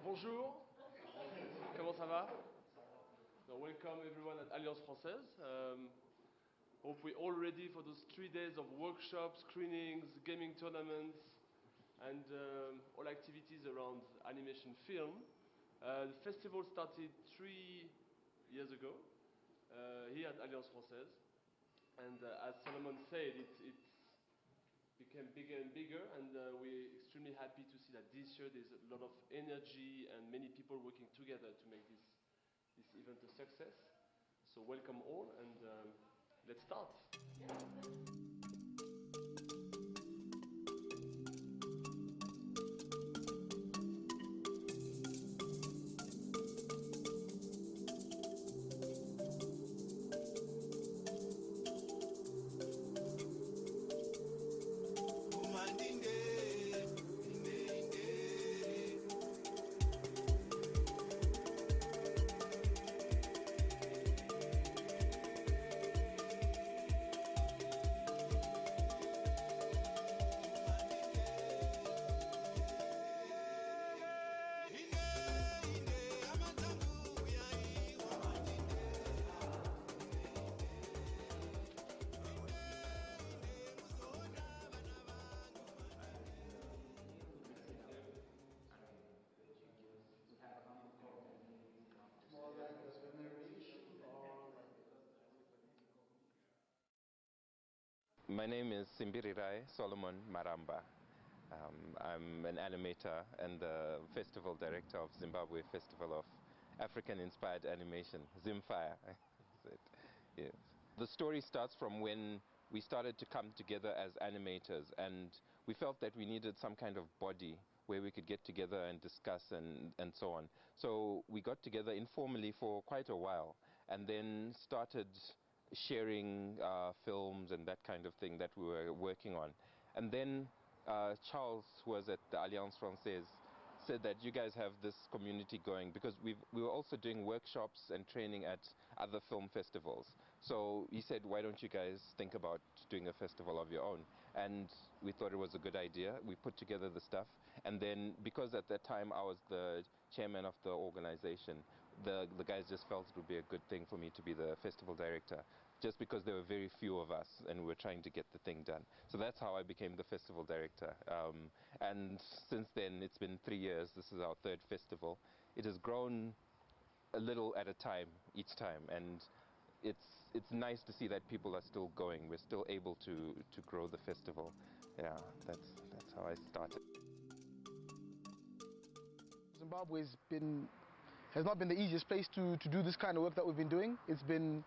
Bonjour, comment ça va? So welcome everyone at Alliance Française. Hope we're all ready for those 3 days of workshops, screenings, gaming tournaments, and all activities around animation film. The festival started 3 years ago here at Alliance Française, and as Solomon said, it became bigger and bigger, and we're extremely happy to see that this year there's a lot of energy and many people working together to make this event a success. So welcome all, and let's start. My name is Simbirirai Solomon Maramba. I'm an animator and the festival director of Zimbabwe Festival of African-Inspired Animation, ZIMFAIA. Yes. The story starts from when we started to come together as animators, and we felt that we needed some kind of body where we could get together and discuss and so on. So we got together informally for quite a while, and then started sharing films and that kind of thing that we were working on. And then Charles, who was at the Alliance Française, said that you guys have this community going, because we were also doing workshops and training at other film festivals. So he said, why don't you guys think about doing a festival of your own? And we thought it was a good idea. We put together the stuff, and then because at that time I was the chairman of the organization, the guys just felt it would be a good thing for me to be the festival director, just because there were very few of us and we were trying to get the thing done. So that's how I became the festival director. And since then, it's been 3 years. This is our 3rd festival. It has grown a little at a time, each time. And it's nice to see that people are still going. We're still able to grow the festival. Yeah, that's how I started. Zimbabwe has not been the easiest place to do this kind of work that we've been doing. It's been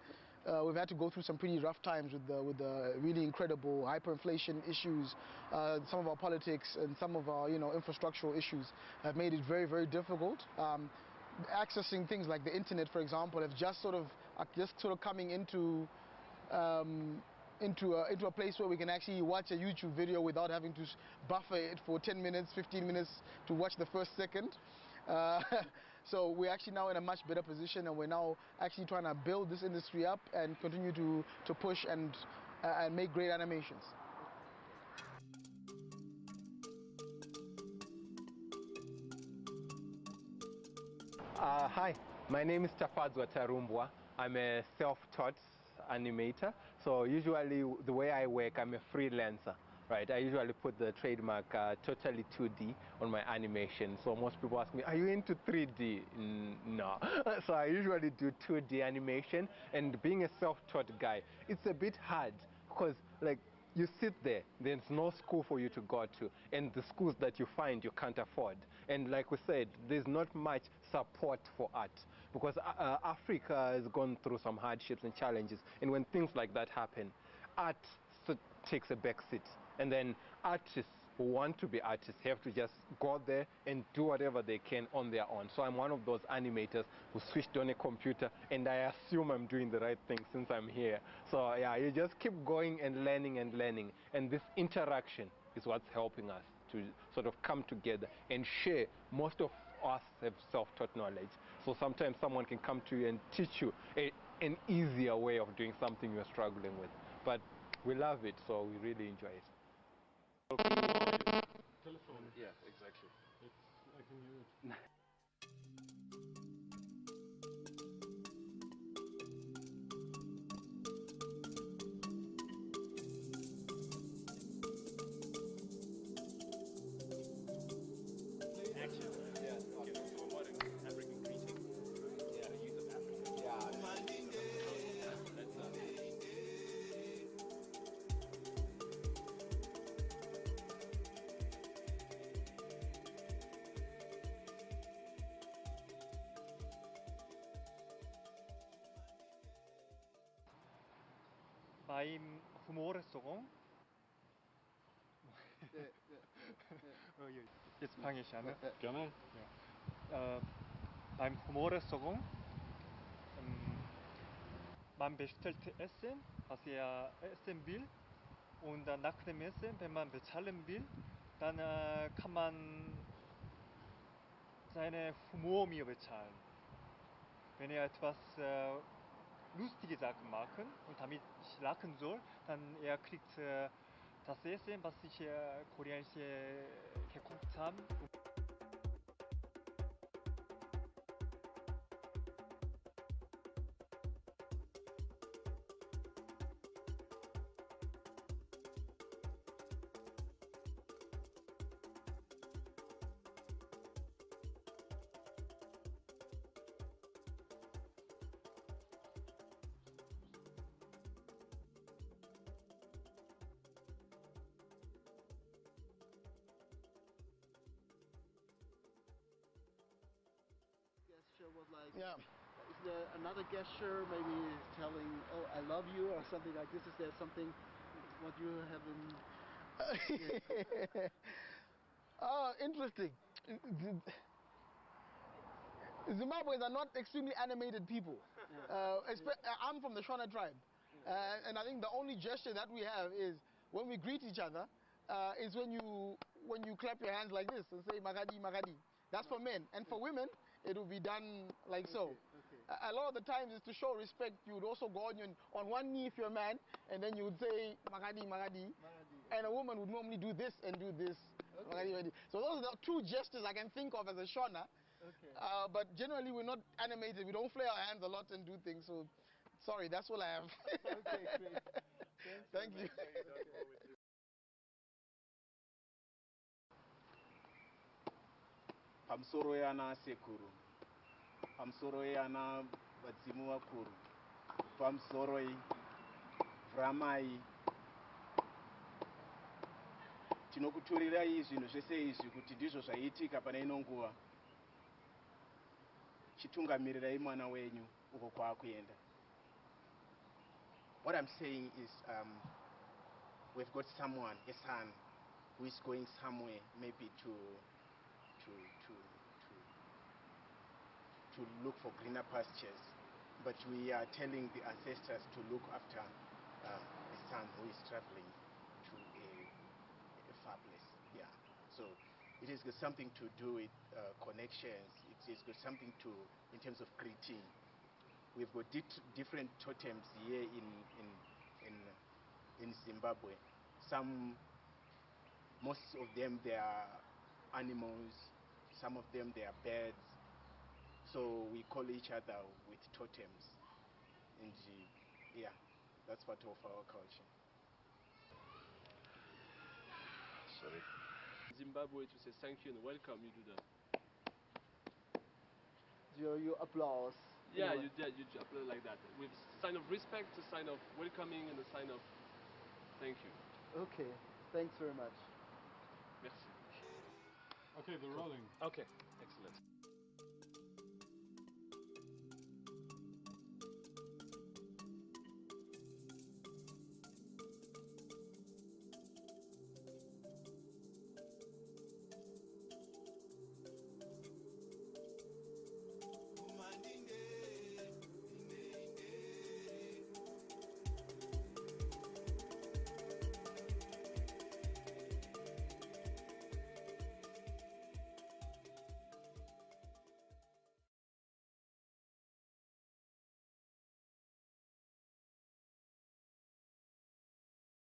we've had to go through some pretty rough times with the really incredible hyperinflation issues. Some of our politics and some of our infrastructural issues have made it very, very difficult. Accessing things like the internet, for example, have just sort of coming into a place where we can actually watch a YouTube video without having to buffer it for 10 minutes, 15 minutes to watch the first second. So we're actually now in a much better position, and we're now actually trying to build this industry up and continue to push and make great animations. Hi, my name is Tafadzwa Tarumbwa. I'm a self-taught animator. So usually the way I work, I'm a freelancer. Right, I usually put the trademark totally 2D on my animation. So most people ask me, are you into 3D? No. So I usually do 2D animation, and being a self-taught guy, it's a bit hard because like you sit there, there's no school for you to go to, and the schools that you find you can't afford. And like we said, there's not much support for art because Africa has gone through some hardships and challenges, and when things like that happen, art takes a back seat. And then artists who want to be artists have to just go there and do whatever they can on their own. So I'm one of those animators who switched on a computer, and I assume I'm doing the right thing since I'm here. So yeah, you just keep going and learning, and this interaction is what's helping us to sort of come together and share. Most of us have self-taught knowledge, so sometimes someone can come to you and teach you an easier way of doing something you're struggling with. But we love it, so we really enjoy it. Telephone. Yeah, exactly. I can use it. Beim Humorrestaurant. Jetzt fange ich an. Ne? Gerne. Ja. Beim Humorrestaurant. Man bestellt Essen, was er essen will. Und dann nach dem Essen, wenn man bezahlen will, dann kann man seine Humor mir bezahlen. Wenn er etwas lustige Sachen machen und damit ich lachen soll, dann er kriegt das Essen, was ich koreanisch gekocht habe. Was like, Yeah. is there another gesture, maybe telling, oh, I love you, or something like this? Is there something what you have in? Oh, interesting. Zimbabweans are not extremely animated people. I'm from the Shona tribe, and I think the only gesture that we have is when we greet each other, is when you clap your hands like this and say magadi magadi. That's for men, and for women it will be done like so. Okay. A lot of the times is to show respect. You would also go on one knee if you're a man, and then you would say magadi magadi. And a woman would normally do this and do this. Okay. Magadi, magadi. So those are the two gestures I can think of as a Shona. Okay. But generally we're not animated. We don't flare our hands a lot and do things. So sorry, that's all I have. Okay, great. Thank you. Pamusoro yana sekuru, pamusoro yana vadzimu vakuru, pamusoro vramai. Tinokuturirai zvinhu zvese izvi kuti ndizvo zvaiitika pane ino nguva. Chitungamirirai mwana wenyu uko kwaakuenda. What I'm saying is we've got someone, a son, who is going somewhere, maybe to look for greener pastures, but we are telling the ancestors to look after a son who is traveling to a far place. Yeah. So it has got something to do with connections. It has got something to in terms of greeting. We've got different totems here in Zimbabwe. Most of them they are animals. Some of them they are birds. So we call each other with totems. And yeah, that's part of our culture. Sorry. Zimbabwe to say thank you and welcome, you do that. You applause. Yeah, you applaud like that. With sign of respect, a sign of welcoming, and a sign of thank you. Okay, thanks very much. Merci. Okay, they're rolling. Okay, excellent.